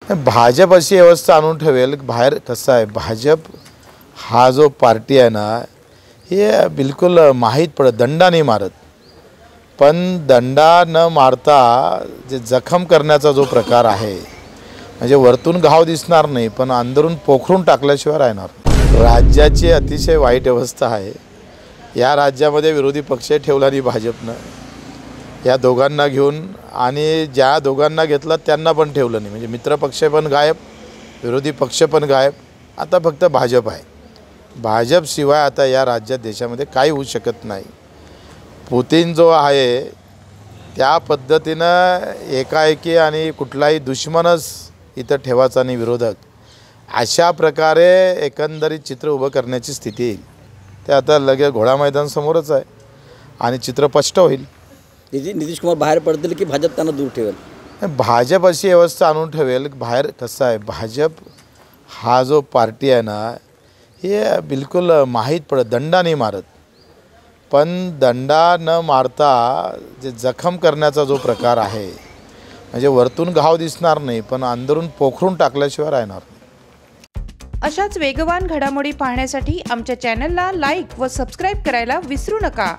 भाजप अशी व्यवस्था आणून ठेवेल बाहेर कसं आहे, भाजप हा जो पार्टी आहे ना, हे बिलकुल माहीत पडत, दंडा नाही मारत, पण दंडा न मारता जे जखम करण्याचा जो प्रकार आहे, म्हणजे वरतून घाव दिसणार नाही पण अंदरून पोखरून टाकल्याशिवाय राहणार. राज्याची अतिशय वाईट अवस्था आहे. या राज्यामध्ये विरोधी पक्ष ठेवला नाही भाजपनं, या दोघांना घेऊन, आणि ज्या दोघांना घेतलं त्यांना पण ठेवलं नाही. म्हणजे मित्रपक्ष पण गायब, विरोधी पक्ष पण गायब, आता फक्त भाजप आहे. भाजपशिवाय आता या राज्यात देशामध्ये काही होऊ शकत नाही. पुतीन जो आहे त्या पद्धतीनं एकाएकी आणि कुठलाही दुश्मनच इथं ठेवायचा नाही, विरोधक, अशा प्रकारे एकंदरीत चित्र उभं करण्याची स्थिती येईल. ते आता लगेच घोडा मैदान समोरच आहे आणि चित्र स्पष्ट होईल. नितीश कुमार बाहेर पडतील की भाजप त्यांना दूर ठेवेल? भाजप अशी व्यवस्था आणून ठेवेल बाहेर कसं आहे, भाजप हा जो पार्टी आहे ना, हे बिलकुल माहीत पडत, दंडा नाही मारत, पण दंडा न मारता जे जखम करण्याचा जो प्रकार आहे, म्हणजे वरतून घाव दिसणार नाही पण अंदरून पोखरून टाकल्याशिवाय राहणार नाही. अशाच वेगवान घडामोडी पाहण्यासाठी आमच्या चॅनलला लाईक व सबस्क्राईब करायला विसरू नका.